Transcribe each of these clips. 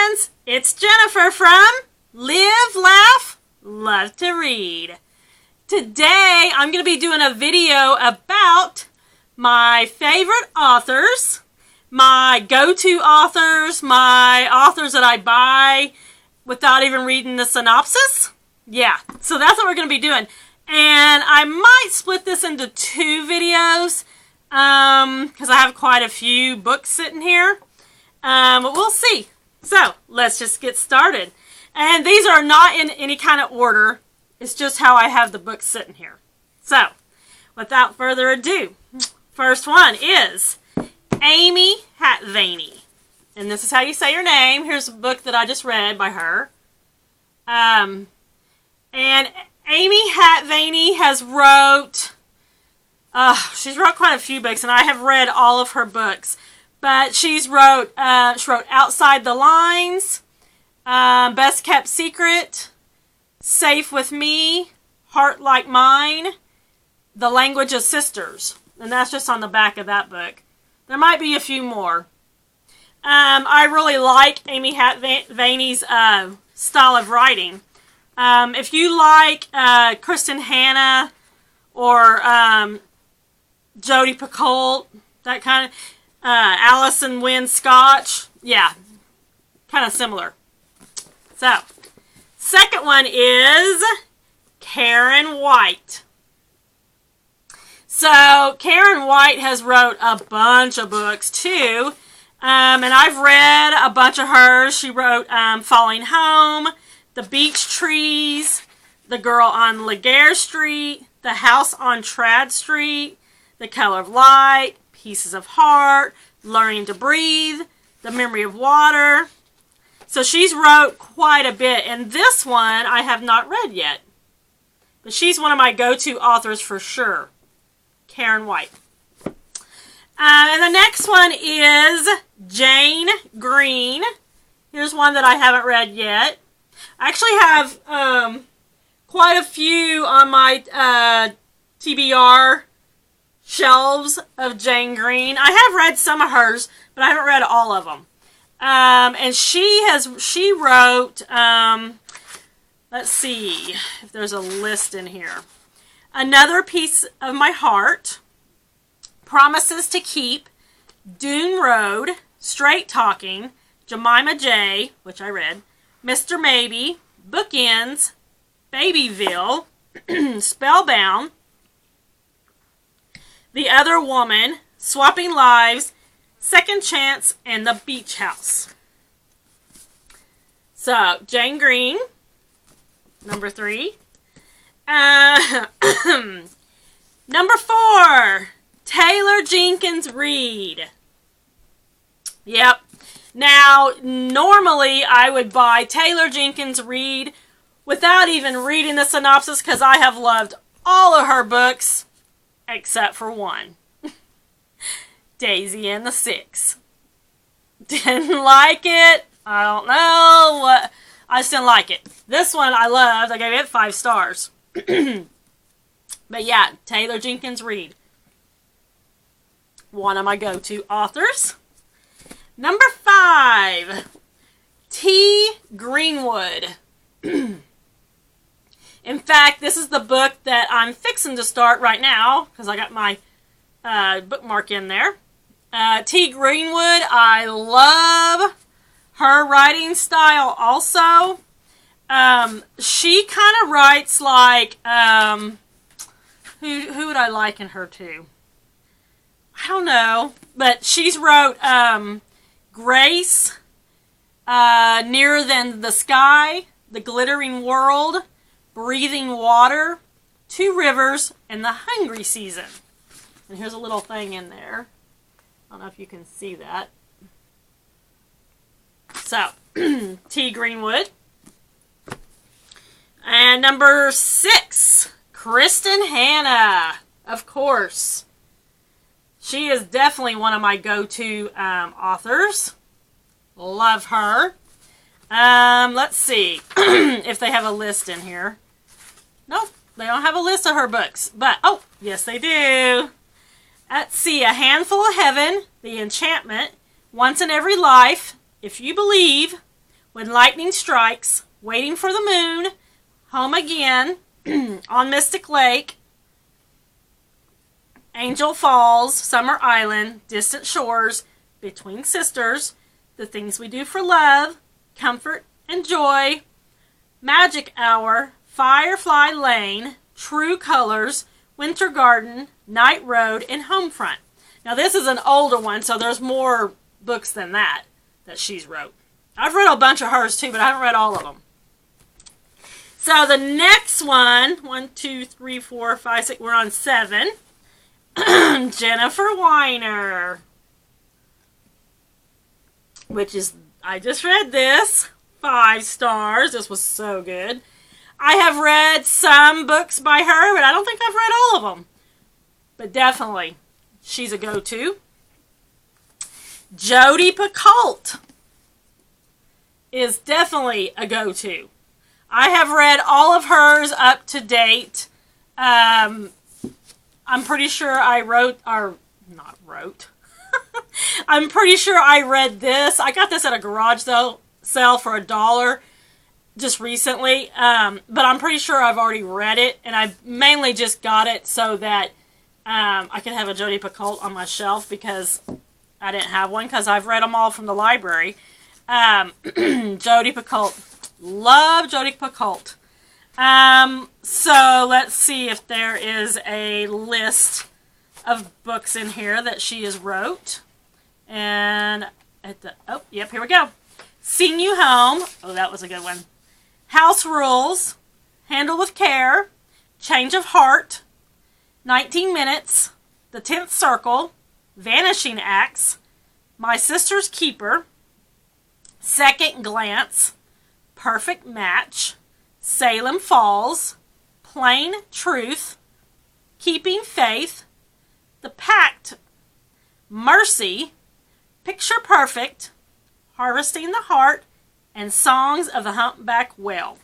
friends, it's Jennifer from Live, Laugh, Love to Read. Today I'm going to be doing a video about my favorite authors, my go-to authors, my authors that I buy without even reading the synopsis. Yeah, so that's what we're going to be doing. And I might split this into two videos because I have quite a few books sitting here. But we'll see. So, let's just get started. And these are not in any kind of order. It's just how I have the books sitting here. So, without further ado, first one is Amy Hattori. And this is how you say your name. Here's a book that I just read by her. And Amy Hattori has she's wrote quite a few books, and I have read all of her books. But she wrote Outside the Lines, Best Kept Secret, Safe with Me, Heart Like Mine, The Language of Sisters. And that's just on the back of that book. There might be a few more. I really like Amy Hattori's style of writing. If you like Kristen Hanna or Jodi Picoult, that kind of... Alison Wynne Scotch. Yeah, kind of similar. So, second one is Karin White. So, Karin White has wrote a bunch of books too. And I've read a bunch of hers. She wrote Falling Home, The Beech Trees, The Girl on Laguerre Street, The House on Trad Street, The Color of Light, Pieces of Heart, Learning to Breathe, The Memory of Water. So she's wrote quite a bit. And this one I have not read yet. But she's one of my go-to authors for sure. Karin White. And the next one is Jane Green. Here's one that I haven't read yet. I actually have quite a few on my TBR shelves of Jane Green. I have read some of hers, but I haven't read all of them. And she wrote, let's see if there's a list in here. Another Piece of My Heart, Promises to Keep, Dune Road, Straight Talking, Jemima J, which I read, Mr. Maybe, Bookends, Babyville, Spellbound, The Other Woman, Swapping Lives, Second Chance, and The Beach House. So, Jane Green, number 3. Number 4, Taylor Jenkins Reid. Yep. Now, normally I would buy Taylor Jenkins Reid without even reading the synopsis because I have loved all of her books. Except for one. Daisy and the Six. Didn't like it. I don't know what. I just didn't like it. This one I loved. I gave it 5 stars. But yeah, Taylor Jenkins Reid. One of my go-to authors. Number 5. T. Greenwood. In fact, this is the book that I'm fixing to start right now because I got my bookmark in there. T. Greenwood, I love her writing style also. She kind of writes like, who would I liken her to? I don't know. But she's wrote Grace, Nearer Than the Sky, The Glittering World, Breathing Water, 2 Rivers, and The Hungry Season. And here's a little thing in there. I don't know if you can see that. So, T. Greenwood. And number 6, Kristen Hanna. Of course. She is definitely one of my go-to authors. Love her. Let's see if they have a list in here. Nope, they don't have a list of her books. But, oh, yes they do. Let's see, A Handful of Heaven, The Enchantment, Once in Every Life, If You Believe, When Lightning Strikes, Waiting for the Moon, Home Again, On Mystic Lake, Angel Falls, Summer Island, Distant Shores, Between Sisters, The Things We Do for Love, Comfort and Joy, Magic Hour, Firefly Lane, True Colors, Winter Garden, Night Road, and Homefront. Now this is an older one, so there's more books than that she's wrote. I've read a bunch of hers too, but I haven't read all of them. So the next one, 1, 2, 3, 4, 5, 6, we're on 7. Jennifer Whiner. Which is, I just read this. 5 stars. This was so good. I have read some books by her, but I don't think I've read all of them. But definitely, she's a go-to. Jodi Picoult is definitely a go-to. I have read all of hers up to date. I'm pretty sure I I'm pretty sure I read this. I got this at a garage sale for $1 just recently. But I'm pretty sure I've already read it. And I mainly just got it so that I could have a Jodi Picoult on my shelf because I didn't have one because I've read them all from the library. Jodi Picoult. Love Jodi Picoult. So let's see if there is a list of books in here that she has wrote. And yep, here we go. Sing You Home. Oh, that was a good one. House Rules. Handle with Care. Change of Heart. 19 Minutes. The 10th Circle. Vanishing Acts. My Sister's Keeper. Second Glance. Perfect Match. Salem Falls. Plain Truth. Keeping Faith. The Pact. Mercy. Picture Perfect. Harvesting the Heart. And Songs of the Humpback Whale.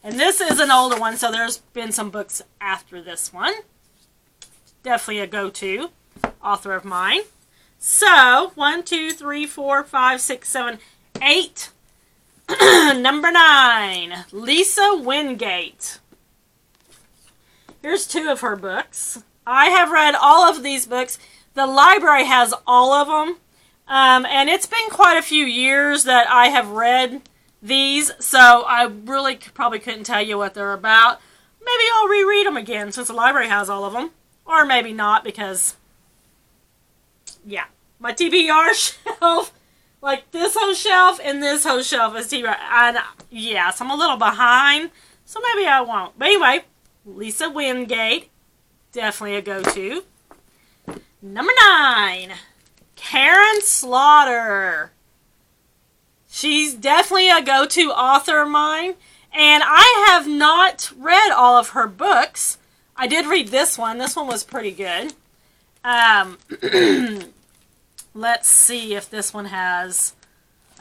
And this is an older one, so there's been some books after this one. Definitely a go-to author of mine. So, 1, 2, 3, 4, 5, 6, 7, 8. Number 9, Lisa Wingate. Here's 2 of her books. I have read all of these books. The library has all of them. And it's been quite a few years that I have read these, so I really probably couldn't tell you what they're about. Maybe I'll reread them again since the library has all of them. Or maybe not because, yeah, my TBR shelf, like this whole shelf and this whole shelf is TBR. And yes, I'm a little behind, so maybe I won't. But anyway, Lisa Wingate, definitely a go-to. Number 9, Karin Slaughter. She's definitely a go-to author of mine. And I have not read all of her books. I did read this one. This one was pretty good. Let's see if this one has...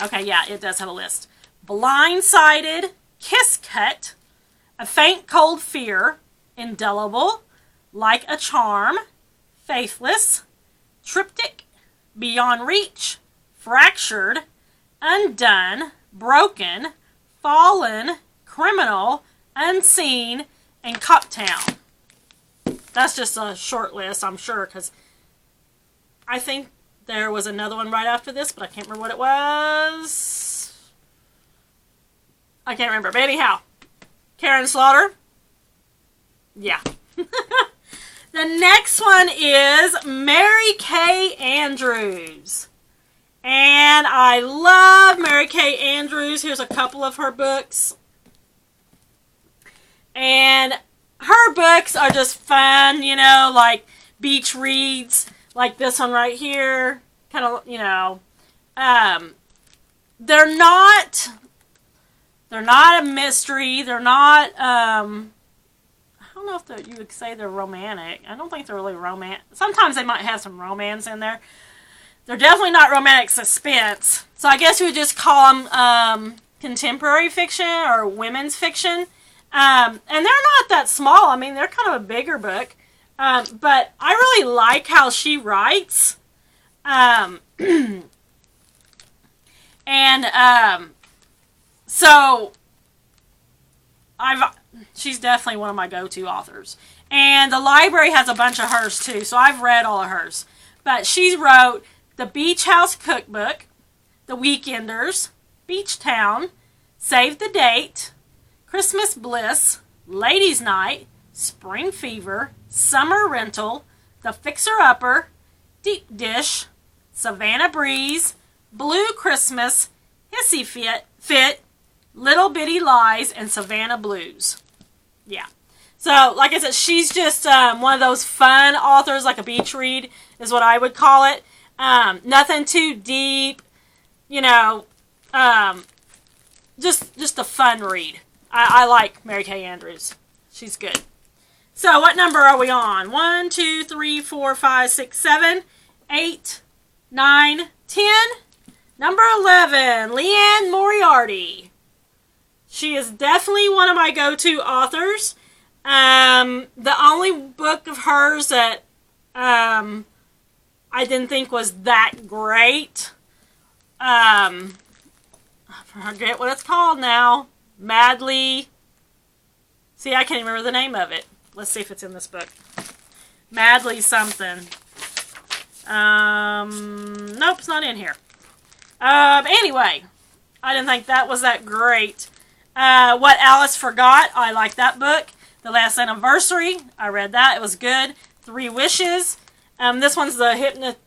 Okay, yeah, it does have a list. Blindsided, Kiss Cut, A Faint Cold Fear, Indelible, Like a Charm, Faithless, Triptych, Beyond Reach, Fractured, Undone, Broken, Fallen, Criminal, Unseen, and Coptown. That's just a short list, I'm sure, because I think there was another one right after this, but I can't remember what it was. I can't remember. But anyhow, Karin Slaughter. Yeah. The next one is Mary Kay Andrews. And I love Mary Kay Andrews. Here's a couple of her books. And her books are just fun, you know, like beach reads, like this one right here. Kind of, you know, they're not a mystery. They're not, I don't know if you would say they're romantic. I don't think they're really romantic. Sometimes they might have some romance in there. They're definitely not romantic suspense. So I guess you would just call them contemporary fiction or women's fiction. And they're not that small. I mean, they're kind of a bigger book. But I really like how she writes. And So she's definitely one of my go-to authors. And the library has a bunch of hers too, so I've read all of hers. But she wrote The Beach House Cookbook, The Weekenders, Beach Town, Save the Date, Christmas Bliss, Ladies' Night, Spring Fever, Summer Rental, The Fixer-Upper, Deep Dish, Savannah Breeze, Blue Christmas, Hissy Fit, Little Bitty Lies, and Savannah Blues. Yeah. So, like I said, she's just one of those fun authors, like a beach read is what I would call it. Nothing too deep, you know, just a fun read. I like Mary Kay Andrews. She's good. So, what number are we on? 1, 2, 3, 4, 5, 6, 7, 8, 9, 10. Number 11, Leanne Moriarty. She is definitely one of my go-to authors. The only book of hers that I didn't think was that great, I forget what it's called now. Madly. See, I can't even remember the name of it. Let's see if it's in this book. Madly something. Nope, it's not in here. Anyway, I didn't think that was that great. What Alice Forgot, I like that book. The Last Anniversary, I read that. It was good. 3 Wishes. This one's the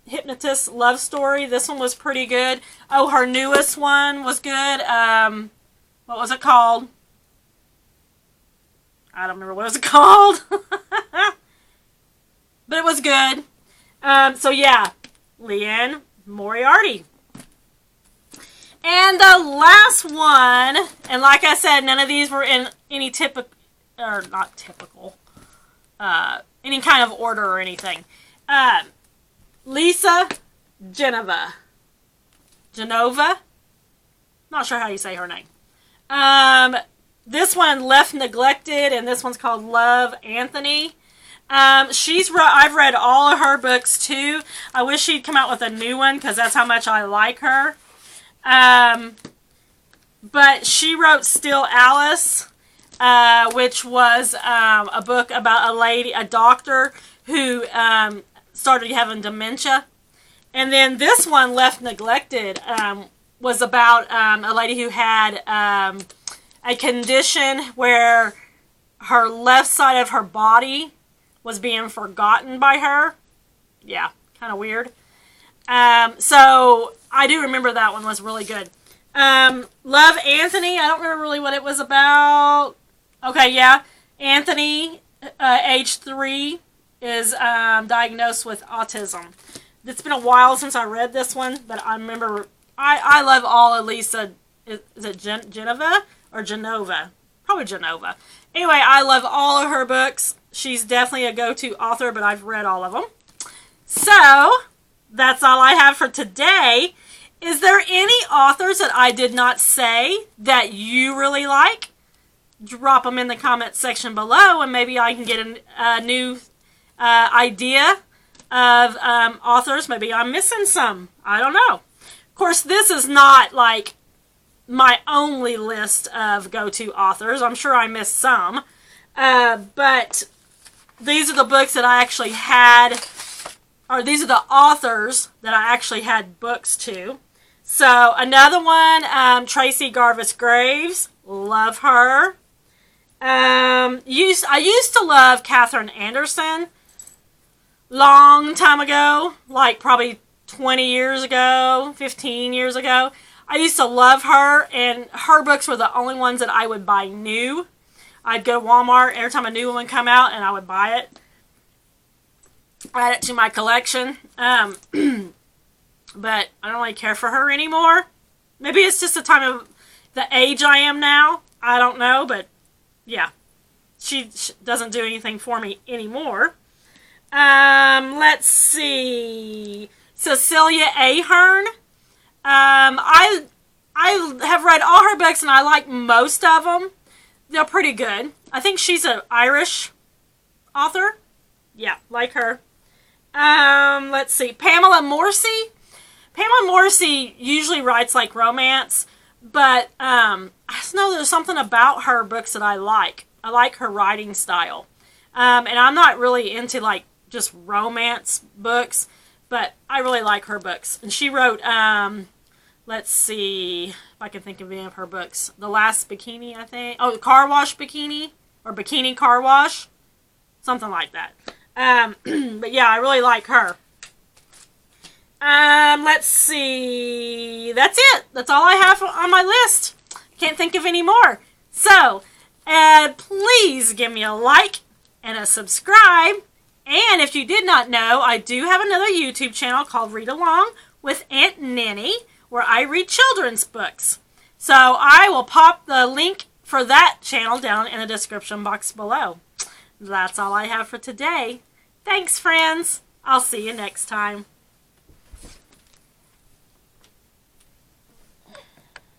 Hypnotist love story. This one was pretty good. Oh, her newest one was good. What was it called? I don't remember what it was called. But it was good. So yeah, Leanne Moriarty. And the last one, and like I said, none of these were in any typical, or not typical, any kind of order or anything. Lisa Genova. Not sure how you say her name. This one, Left Neglected, and this one's called Love Anthony. I've read all of her books too. I wish she'd come out with a new one because that's how much I like her. But she wrote Still Alice, which was a book about a doctor who started having dementia. And then this one, Left Neglected, was about a lady who had a condition where her left side of her body was being forgotten by her. Yeah, kind of weird. So I do remember that one was really good. Love Anthony, I don't remember really what it was about. Okay, yeah. Anthony, age 3, is diagnosed with autism. It's been a while since I read this one, but I remember, I love all of Lisa, is it Genova or Genova? Probably Genova. Anyway, I love all of her books. She's definitely a go-to author, but I've read all of them. So, that's all I have for today. Is there any authors that I did not say that you really like? Drop them in the comments section below, and maybe I can get a new idea of authors. Maybe I'm missing some. I don't know. Of course, this is not like my only list of go-to authors. I'm sure I missed some. But these are the books that I actually had, or these are the authors that I actually had books to. So, another one, Tracy Garvis Graves. Love her. I used to love Katherine Anderson. Long time ago. Like, probably 20 years ago. 15 years ago. I used to love her, and her books were the only ones that I would buy new. I'd go to Walmart every time a new one come out, and I would buy it. Add it to my collection. But I don't really care for her anymore. Maybe it's just the time of the age I am now. I don't know, but yeah. She doesn't do anything for me anymore. Let's see. Cecilia Ahern. I have read all her books, and I like most of them. They're pretty good. I think she's an Irish author. Yeah, like her. Let's see. Pamela Morrissey. Pamela Morrissey usually writes like romance, But I just know there's something about her books that I like. I like her writing style. And I'm not really into like just romance books, but I really like her books. And she wrote, let's see if I can think of any of her books. The Last Bikini, I think. Oh, the Car Wash Bikini, or Bikini Car Wash, something like that. But yeah, I really like her. Let's see. That's it. That's all I have on my list. Can't think of any more. So, please give me a like and a subscribe. And if you did not know, I do have another YouTube channel called Read Along with Aunt Ninny, where I read children's books. So I will pop the link for that channel down in the description box below. That's all I have for today. Thanks, friends. I'll see you next time.